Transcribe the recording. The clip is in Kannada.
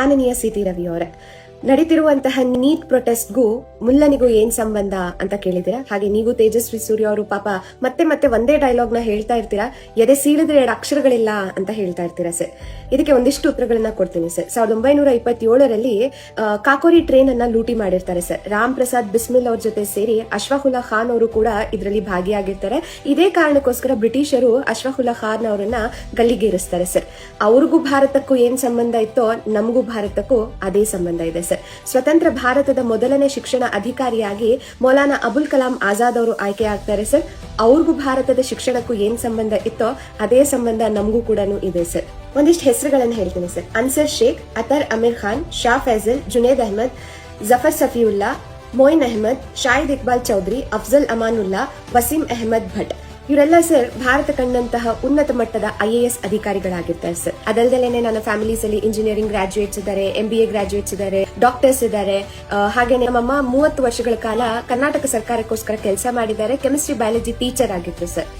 ಮಾನನೀಯ ಸಿ.ಟಿ. ರವಿ ಅವರೇ, ನಡೀತಿರುವಂತಹ ನೀಟ್ ಪ್ರೊಟೆಸ್ಟ್ಗೂ ಮುಲ್ಲನಿಗೂ ಏನ್ ಸಂಬಂಧ ಅಂತ ಕೇಳಿದಿರಾ. ಹಾಗೆ ನೀವು ತೇಜಸ್ವಿ ಸೂರ್ಯ ಅವರು ಪಾಪ ಮತ್ತೆ ಮತ್ತೆ ಒಂದೇ ಡೈಲಾಗ್ ನ ಹೇಳ್ತಾ ಇರ್ತೀರಾ, ಎದೆ ಸೀಳಿದ್ರೆ 2 ಅಕ್ಷರಗಳಿಲ್ಲ ಅಂತ ಹೇಳ್ತಾ ಇರ್ತೀರಾ ಸರ್. ಇದಕ್ಕೆ ಒಂದಿಷ್ಟು ಉತ್ತರಗಳನ್ನ ಕೊಡ್ತೀನಿ ಸರ್. 1927ರಲ್ಲಿ ಕಾಕೋರಿ ಟ್ರೈನ್ ಅನ್ನ ಲೂಟಿ ಮಾಡಿರ್ತಾರೆ ಸರ್. ರಾಮ್ ಪ್ರಸಾದ್ ಬಿಸ್ಮಿಲ್ ಅವ್ರ ಜೊತೆ ಸೇರಿ ಅಶ್ಫಾಕುಲ್ಲಾ ಖಾನ್ ಅವರು ಕೂಡ ಇದರಲ್ಲಿ ಭಾಗಿಯಾಗಿರ್ತಾರೆ. ಇದೇ ಕಾರಣಕ್ಕೋಸ್ಕರ ಬ್ರಿಟಿಷರು ಅಶ್ಫಾಕುಲ್ಲಾ ಖಾನ್ ಅವರನ್ನ ಗಲ್ಲಿಗೇರಿಸ್ತಾರೆ ಸರ್. ಅವ್ರಿಗೂ ಭಾರತಕ್ಕೂ ಏನ್ ಸಂಬಂಧ ಇತ್ತೋ ನಮಗೂ ಭಾರತಕ್ಕೂ ಅದೇ ಸಂಬಂಧ ಇದೆ ಸರ್. ಸ್ವತಂತ್ರ ಭಾರತದ ಮೊದಲನೇ ಶಿಕ್ಷಣ ಅಧಿಕಾರಿಯಾಗಿ ಮೌಲಾನಾ ಅಬುಲ್ ಕಲಾಂ ಆಜಾದ್ ಅವರು ಆಯ್ಕೆ ಆಗ್ತಾರೆ ಸರ್. ಅವ್ರಿಗೂ ಭಾರತದ ಶಿಕ್ಷಣಕ್ಕೂ ಏನ್ ಸಂಬಂಧ ಇತ್ತೋ ಅದೇ ಸಂಬಂಧ ನಮಗೂ ಕೂಡ ಇದೆ ಸರ್. ಒಂದಿಷ್ಟು ಹೆಸರುಗಳನ್ನು ಹೇಳ್ತೀನಿ ಸರ್. ಅನ್ಸರ್ ಶೇಖ್, ಅತರ್ ಅಮೀರ್ ಖಾನ್, ಶಾ ಫೈಜಲ್, ಜುನೇದ್ ಅಹಮದ್, ಜಫರ್ ಸಫಿಯುಲ್ಲಾ, ಮೊಯಿನ್ ಅಹಮದ್, ಶಾಹಿದ್ ಇಕ್ಬಾಲ್ ಚೌಧರಿ, ಅಫ್ಜಲ್ ಅಮಾನುಲ್ಲಾ, ವಸೀಂ ಅಹಮದ್ ಭಟ್. ಇವರೆಲ್ಲ ಸರ್ ಭಾರತ ಕಂಡಂತಹ ಉನ್ನತ ಮಟ್ಟದ IAS ಅಧಿಕಾರಿಗಳಾಗಿರ್ತಾರೆ ಸರ್. ಅದಲ್ದಲೇ ನನ್ನ ಫ್ಯಾಮಿಲೀಸ್ ಅಲ್ಲಿ ಇಂಜಿನಿಯರಿಂಗ್ ಗ್ರಾಜುಯೇಟ್ಸ್ ಇದ್ದಾರೆ, MBA ಗ್ರಾಜುಯೇಟ್ಸ್ ಇದ್ದಾರೆ, ಡಾಕ್ಟರ್ಸ್ ಇದ್ದಾರೆ. ಹಾಗೆ ನಮ್ಮಮ್ಮ 30 ವರ್ಷಗಳ ಕಾಲ ಕರ್ನಾಟಕ ಸರ್ಕಾರಕ್ಕೋಸ್ಕರ ಕೆಲಸ ಮಾಡಿದ್ದಾರೆ. ಕೆಮಿಸ್ಟ್ರಿ ಬಯಾಲಜಿ ಟೀಚರ್ ಆಗಿದ್ರು ಸರ್.